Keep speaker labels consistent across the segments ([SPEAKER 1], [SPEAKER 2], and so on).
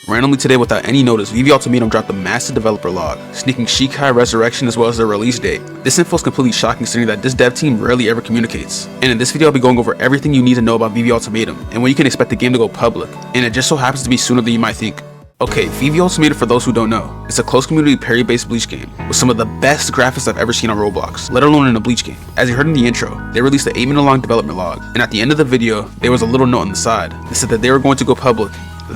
[SPEAKER 1] Randomly today, without any notice, VV Ultimatum dropped a massive developer log, sneaking Shikai Resurrection as well as their release date. This info is completely shocking considering that this dev team rarely ever communicates. And in this video I'll be going over everything you need to know about VV Ultimatum, and when you can expect the game to go public, and it just so happens to be sooner than you might think. Okay, VV Ultimatum, for those who don't know, it's a close community parry-based Bleach game with some of the best graphics I've ever seen on Roblox, let alone in a Bleach game. As you heard in the intro, they released an 8-minute long development log, and at the end of the video, there was a little note on the side that said that they were going to go public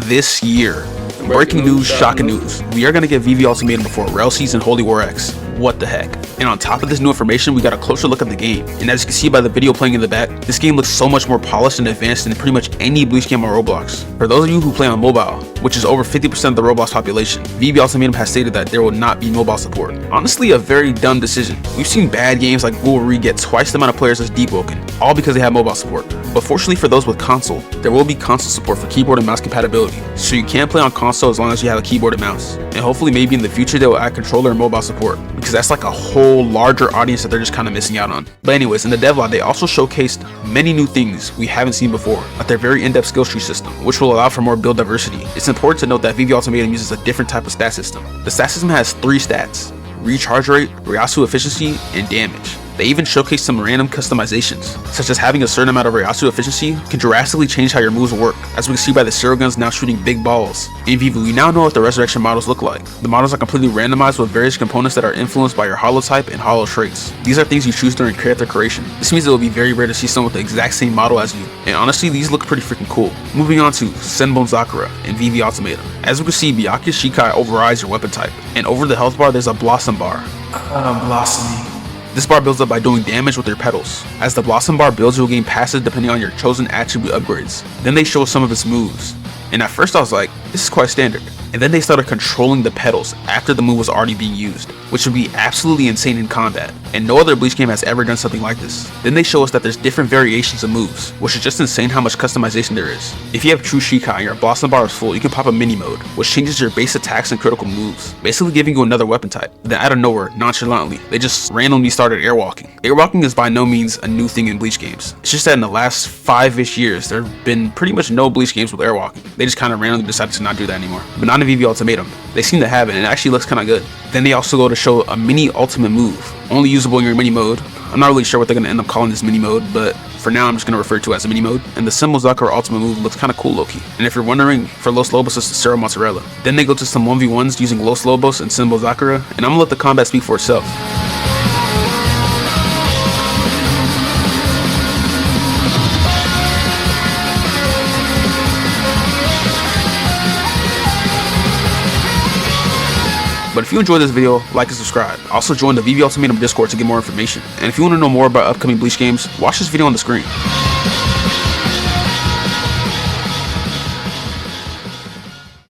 [SPEAKER 1] this year. Breaking news, shocking news. We are going to get VV Ultimatum before Rail Season Holy War X. What the heck? And on top of this new information, we got a closer look at the game. And as you can see by the video playing in the back, this game looks so much more polished and advanced than pretty much any Bleach game on Roblox. For those of you who play on mobile, which is over 50% of the Roblox population, VV Ultimatum has stated that there will not be mobile support. Honestly, a very dumb decision. We've seen bad games like Wolverine get twice the amount of players as Deep Woken, all because they have mobile support. But fortunately for those with console, there will be console support for keyboard and mouse compatibility, so you can play on console as long as you have a keyboard and mouse. And hopefully maybe in the future they will add controller and mobile support, because that's like a whole larger audience that they're just kind of missing out on. But anyways, in the devlog they also showcased many new things we haven't seen before, like their very in-depth skill tree system, which will allow for more build diversity. It's important to note that VV Ultimatum uses a different type of stat system. The stat system has 3 stats: recharge rate, Ryasu efficiency, and damage. They even showcased some random customizations, such as having a certain amount of Ryasu efficiency can drastically change how your moves work, as we can see by the Zero Guns now shooting big balls. In VV, we now know what the resurrection models look like. The models are completely randomized with various components that are influenced by your hollow type and hollow traits. These are things you choose during character creation. This means it will be very rare to see someone with the exact same model as you, and honestly these look pretty freaking cool. Moving on to Senbon Sakura in VV Ultimatum. As we can see, Byakuya Shikai overrides your weapon type, and over the health bar there's a Blossom bar. Blossoming. This bar builds up by doing damage with your petals. As the Blossom bar builds, you'll gain passive depending on your chosen attribute upgrades. Then they show some of its moves, and at first I was like, this is quite standard. And then they started controlling the petals after the move was already being used, which would be absolutely insane in combat, and no other Bleach game has ever done something like this. Then they show us that there's different variations of moves, which is just insane how much customization there is. If you have True Shikai and your Blossom bar is full, you can pop a mini mode, which changes your base attacks and critical moves, basically giving you another weapon type. Then out of nowhere, nonchalantly, they just randomly started airwalking. Airwalking is by no means a new thing in Bleach games. It's just that in the last 5-ish years, there have been pretty much no Bleach games with airwalking. They just kind of randomly decided to not do that anymore. But not in VV Ultimatum. They seem to have it, and it actually looks kind of good. Then they also go to show a mini ultimate move, only usable in your mini mode. I'm not really sure what they're going to end up calling this mini mode, but for now I'm just going to refer to it as a mini mode. And the Senbon Sakura ultimate move looks kind of cool low-key. And if you're wondering, for Los Lobos it's the Zero Mozzarella. Then they go to some 1v1s using Los Lobos and Senbon Sakura, and I'm going to let the combat speak for itself. But if you enjoyed this video, like and subscribe. Also join the VV Ultimatum Discord to get more information. And if you want to know more about upcoming Bleach games, watch this video on the screen.